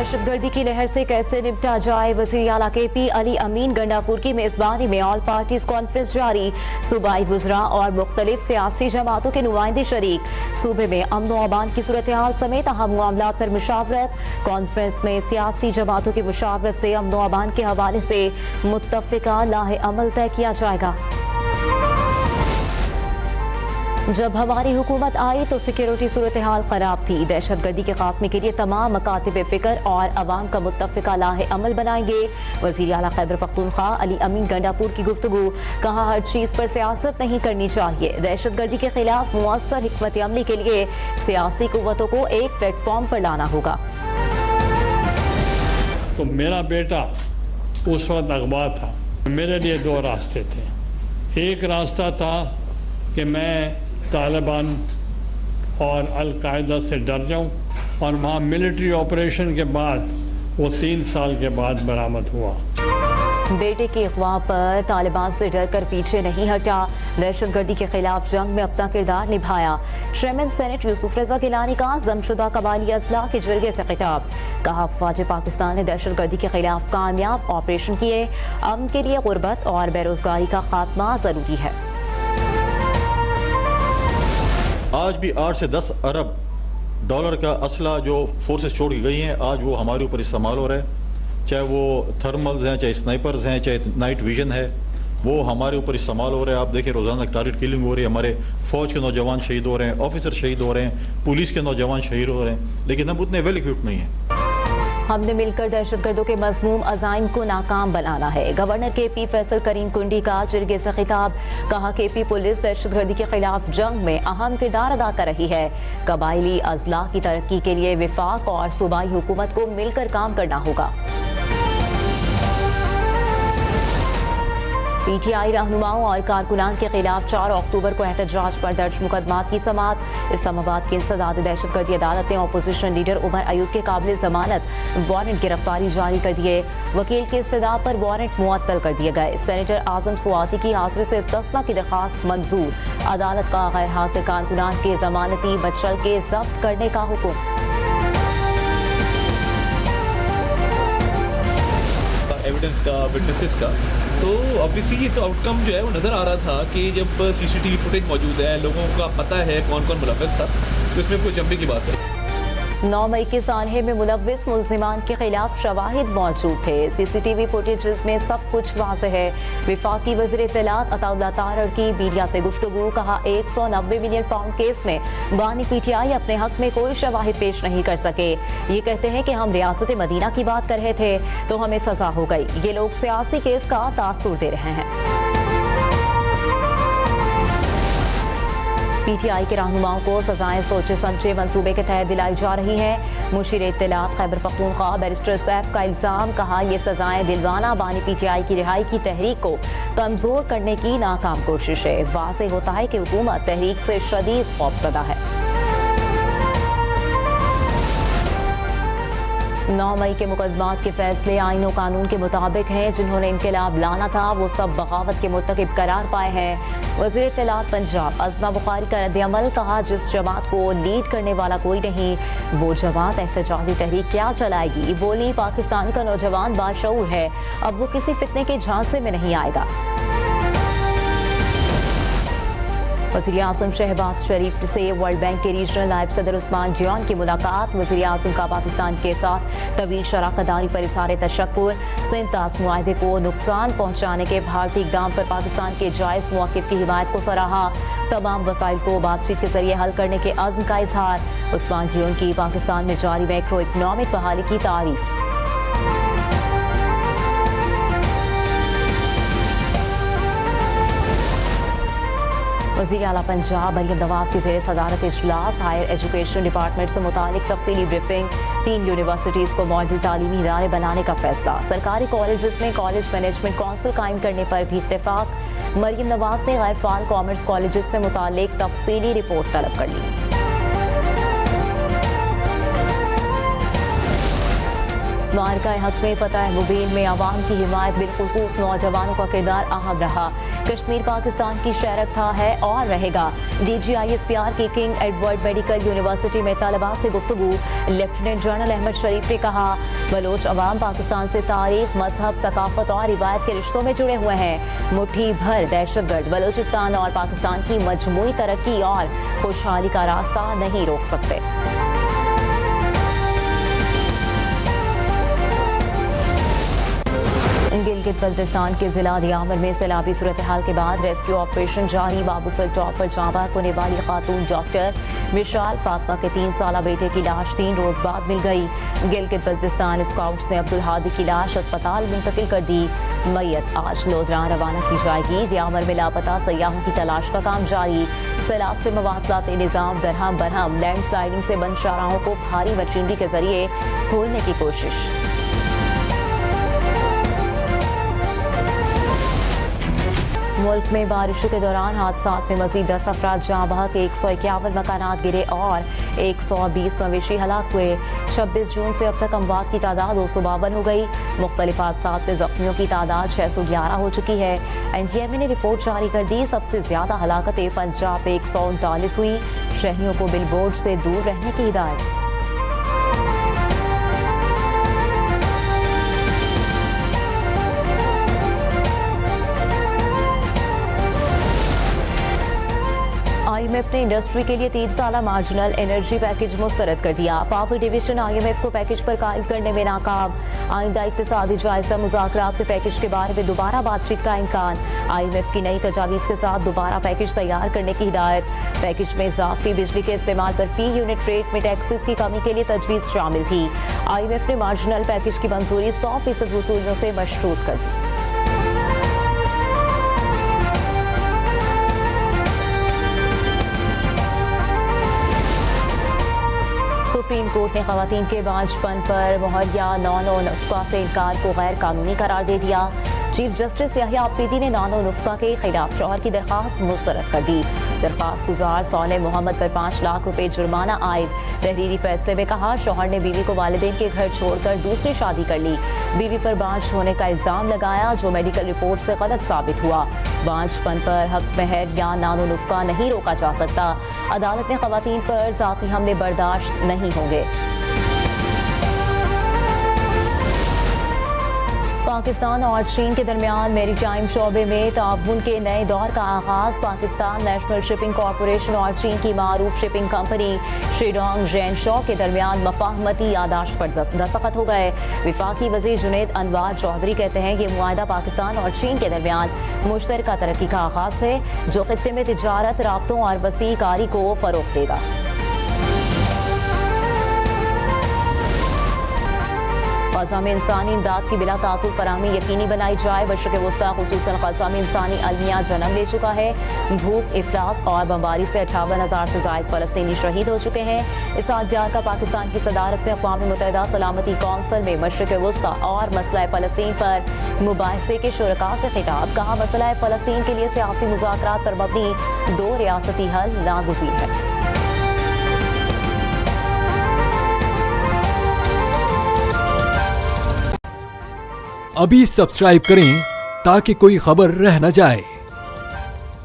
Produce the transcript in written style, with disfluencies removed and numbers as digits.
दहशतगर्दी की लहर से कैसे निपटा जाए, वज़ीर आला KP अली अमीन गंडापुर की मेजबानी में ऑल पार्टीज कॉन्फ्रेंस जारी। सूबाई वुज़रा और मुख्तलिफ सियासी जमातों के नुमाइंदे शरीक। सूबे में अमन व अमान की सूरत हाल समेत अहम मामलात पर मुशावरत। कॉन्फ्रेंस में सियासी जमातों की मुशावरत से अमन व अमान के हवाले से मुत्तफ़िका लाहे अमल तय किया जाएगा। जब हमारी हुकूमत आई तो सिक्योरिटी सूरत हाल खराब थी। दहशतगर्दी के खात्मे के लिए तमाम मकातिब फ़िक्र और अवाम का मुत्तफ़िका लाहे अमल बनाएंगे। वज़ीर आला खैबर पख्तूनख्वा अली अमीन गंडापुर की गुफ्तगू। कहा, हर चीज़ पर सियासत नहीं करनी चाहिए। दहशतगर्दी के खिलाफ मुअस्सर हिकमत अमली के लिए सियासी कुव्वतों को एक प्लेटफॉर्म पर लाना होगा। तो मेरा बेटा उस वक्त अगवा था। मेरे लिए दो रास्ते थे। एक रास्ता था कि मैं तालिबान और अल-कायदा से डर जाऊं, और वहाँ मिलिट्री ऑपरेशन के बाद वो 3 साल के बाद बरामद हुआ। बेटे के अगवा पर तालिबान से डर कर पीछे नहीं हटा। दहशतगर्दी के खिलाफ जंग में अपना किरदार निभाया। चेयरमैन सेनेट यूसुफ रजा गिलानी का जमशुदा कबाली अजला के जरिए से खिताब। कहा, फौज पाकिस्तान ने दहशतगर्दी के खिलाफ कामयाब ऑपरेशन किए। अमन के लिए गुर्बत और बेरोजगारी का खात्मा जरूरी है। आज भी 8 से 10 अरब डॉलर का असला जो फोर्सेस छोड़ गई हैं, आज वो हमारे ऊपर इस्तेमाल हो रहा है। चाहे वो थर्मल्स हैं, चाहे स्नाइपर्स हैं, चाहे नाइट विजन है, वो हमारे ऊपर इस्तेमाल हो रहा है। आप देखिए रोज़ाना टारगेट किलिंग हो रही है। हमारे फौज के नौजवान शहीद हो रहे हैं, ऑफिसर शहीद हो रहे हैं, पुलिस के नौजवान शहीद हो रहे हैं, लेकिन हम उतने वेल इक्विप्ड नहीं हैं। हमने मिलकर दहशतगर्दों के मज़मूम अज़ाइम को नाकाम बनाना है। गवर्नर KP फैसल करीम कुंडी का जिरगे से खिताब। कहा, KP पुलिस दहशतगर्दी के खिलाफ जंग में अहम किरदार अदा कर रही है। कबायली अजला की तरक्की के लिए विफाक और सूबाई हुकूमत को मिलकर काम करना होगा। PTI रहनुमाओं और कारकुनान के खिलाफ 4 अक्टूबर को एहतजाज पर दर्ज मुकदमात की समाअत। इस्लामाबाद की इंसदाद दहशतगर्दी अदालत ने अपोजिशन लीडर उमर अयूब के काबिल जमानत वारंट गिरफ्तारी जारी कर दिए। वकील के इस्तदा पर वारंट मुअत्तल कर दिए गए। सेनेटर आजम सुवाती की हाजिरी से इस्तिस्ना की दरखास्त मंजूर। अदालत का गैर हाजिर कारकुनान के जमानती मचल के जब्त करने का हुक्म। एविडेंस का, विटनेसेस का, तो ऑब्वियसली ये तो आउटकम जो है वो नज़र आ रहा था कि जब CCTV फुटेज मौजूद है, लोगों का पता है कौन कौन मुलव्वस था, तो इसमें कोई जंपिंग की बात है। 9 मई के सानहे में मुलव्विस मुल्जिमान के खिलाफ शवाहिद मौजूद थे। CCTV फुटेज में सब कुछ वाज़ेह है। विफाकी वज़ीर इत्तलात अताउल्लाह तारड़ की मीडिया से गुफ्तगू। कहा, 190 मिलियन पाउंड केस में बानी PTI अपने हक में कोई शवाहिद पेश नहीं कर सके। ये कहते हैं कि हम रियासत मदीना की बात कर रहे थे तो हमें सजा हो गई। ये लोग सियासी केस का तासुर दे रहे हैं। PTI के रहनुमाओं को सजाएं सोचे समझे मंसूबे के तहत दिलाई जा रही हैं। मुशीर इत्तलात खैबर पख्तूनख्वा बैरिस्टर सैफ का इल्जाम। कहा, ये सजाएं दिलवाना बानी PTI की रिहाई की तहरीक को कमजोर करने की नाकाम कोशिश है। वाज़ेह होता है कि हुकूमत तहरीक से शदीद खौफजदा है। 9 मई के मुकदमात के फैसले आईन और कानून के मुताबिक हैं। जिन्होंने इनकलाब लाना था वो सब बगावत के मुर्तकिब करार पाए हैं। वज़ीर इत्तलात पंजाब अज़मा बुखारी का रद्द-ए-अमल। कहा, जिस जमात को लीड करने वाला कोई नहीं, वो जमात एहतजाजी तहरीक क्या चलाएगी। बोली, पाकिस्तान का नौजवान बाशऊर है, अब वो किसी फितने के झांसे में नहीं आएगा। वज़ीर आज़म शहबाज शरीफ से वर्ल्ड बैंक के रीजनल नायब सदर उस्मान जियान की मुलाकात। वज़ीर आज़म का पाकिस्तान के साथ तवील शराकतदारी पर इज़हार तशक्कुर। सिंध ताज़ मुआहदे को नुकसान पहुँचाने के भारतीय इक़दाम पर पाकिस्तान के जायज़ मौक़िफ़ की हिमायत को सराहा। तमाम वसाइल को बातचीत के जरिए हल करने के अज़्म का इज़हार। उस्मान जियान की पाकिस्तान में जारी मैक्रो इकनॉमिक बहाली की तारीफ। वज़ीर आला पंजाब मरियम नवाज की ज़ेर सदारत इजलास। हायर एजुकेशन डिपार्टमेंट से मुतालिक तफसीली ब्रीफिंग। 3 यूनिवर्सिटीज़ को मॉडल तालीमी इदारे बनाने का फैसला। सरकारी कॉलेजेस में कॉलेज मैनेजमेंट काउंसिल कायम करने पर भी इत्तेफाक। मरियम नवाज ने गैर फाल कॉमर्स कॉलेजेस से मुतालिक तफसीली रिपोर्ट तलब कर ली। मार्का हक में फतह मुबीन में अवाम की हिमायत बिलखुसूस नौजवानों का किरदार अहम रहा। कश्मीर पाकिस्तान की शहरक था, है और रहेगा। DGISPR की किंग एडवर्ड मेडिकल यूनिवर्सिटी में तलबा से गुफ्तगू। लेफ्टिनेंट जनरल अहमद शरीफ ने कहा, बलोच अवाम पाकिस्तान से तारीख, मजहब, सकाफत और रिवायत के रिश्तों में जुड़े हुए हैं। मुट्ठी भर दहशतगर्द बलोचिस्तान और पाकिस्तान की मजमूई तरक्की और खुशहाली का रास्ता नहीं रोक सकते। गिलगित बल्तिस्तान के जिला दियामर में सैलाबी सूरत हाल के बाद रेस्क्यू ऑपरेशन जारी। बाबूसर टॉप पर जांबाग होने वाली खातून डॉक्टर मिशाल फातमा के 3 साला बेटे की लाश 3 रोज बाद मिल गई। गिलगित बल्तिस्तान स्काउट्स ने अब्दुल हादी की लाश अस्पताल मुंतकिल कर दी। मैयत आज लोधरा रवाना की जाएगी। दियामर में लापता सयाहों की तलाश का काम जारी। सैलाब से मवासलात निज़ाम दरहम बरहम। लैंडस्लाइडिंग से बंद शाहराहों को भारी मशीनरी के जरिए खोलने की कोशिश। मुल्क में बारिशों के दौरान हादसात में मजीद 10 अफराद जाँ बहक, 151 मकानात गिरे और 120 मवेशी हलाक हुए। 26 जून से अब तक अमवात की तादाद 252 हो गई। मुख्तलिफ हादसात में जख्मियों की तादाद 611 हो चुकी है। NGMA ने रिपोर्ट जारी कर दी। सबसे ज्यादा हलाकतें पंजाब में 139 हुई। शहरियों को बिलबोर्ड से दूर रहने की हिदायत। IMF ने इंडस्ट्री के लिए 3 साला मार्जिनल एनर्जी पैकेज मुस्तरद कर दिया। पावर डिवीजन IMF को पैकेज पर कायल करने में नाकाम। आइंदा इक्तिसादी जायजा मुज़ाकरात में पैकेज के बारे में दोबारा बातचीत का इम्कान। IMF की नई तजावीज़ के साथ दोबारा पैकेज तैयार करने की हिदायत। पैकेज में इजाफी बिजली के इस्तेमाल पर फी यूनिट रेट में टैक्सेस की कमी के लिए तजवीज़ शामिल थी। IMF ने मार्जिनल पैकेज की मंजूरी 100% वसूलियों से मशरूत कर दी। सुप्रीम कोर्ट ने खवातीन के बांझपन पर मुहैया नानो नुफ्का से इनकार को गैर कानूनी करार दे दिया। चीफ जस्टिस याहिया आफरीदी ने नानो नुफ्का के खिलाफ शौहर की दरख्वास्त मुस्तरद कर दी। दरख्वास्त गुजार सोने मोहम्मद पर 5 लाख रुपए जुर्माना आयद। तहरीरी फैसले में कहा, शौहर ने बीवी को वालिदैन के घर छोड़कर दूसरी शादी कर ली। बीवी पर बांझ होने का इल्जाम लगाया, जो मेडिकल रिपोर्ट से गलत साबित हुआ। बांझपन पर हक महर या नानो नुफ्का नहीं रोका जा सकता। अदालत ने खवातीन पर जाती हमले बर्दाश्त नहीं होंगे। पाकिस्तान और चीन के दरमियान मैरीटाइम शोबे में ताउन के नए दौर का आगाज। पाकिस्तान नेशनल शिपिंग कॉरपोरेशन और चीन की मारूफ शिपिंग कंपनी शिडोंग जेनशो के दरमियान मफाहमती यादाश्त पर दस्तखत हो गए। विफाकी वज़ीर जुनैद अनवार चौधरी कहते हैं कि मुआहदा पाकिस्तान और चीन के दरमियान मुश्तरका तरक्की का आगाज है, जो खित्ते में तिजारत, राब्तों और वसी कारी को फरोग देगा। ग़ज़ा में इंसानी इमदाद की बिला ताक़ुल फराहमी यकीनी बनाई जाए। मशरिक़ वस्ता खुसूसन ग़ज़ा में इंसानी अलमिया जन्म ले चुका है। भूख, इफलास और बमबारी से 58,000 से ज़ायद फ़लस्तीनी शहीद हो चुके हैं। इस आज्ञा का पाकिस्तान की सदारत में अक़वाम मुत्तहिदा सलामती कौंसिल में मशरिक़ वस्ता और मसला फ़लस्तीन पर मुबाहिसे के शुरका से खिताब। कहा, मसला फ़लस्तीन के लिए सियासी मुज़ाकरात पर मबनी 2 रियासती हल नागुज़ीर है। अभी सब्सक्राइब करें ताकि कोई खबर रह न जाए।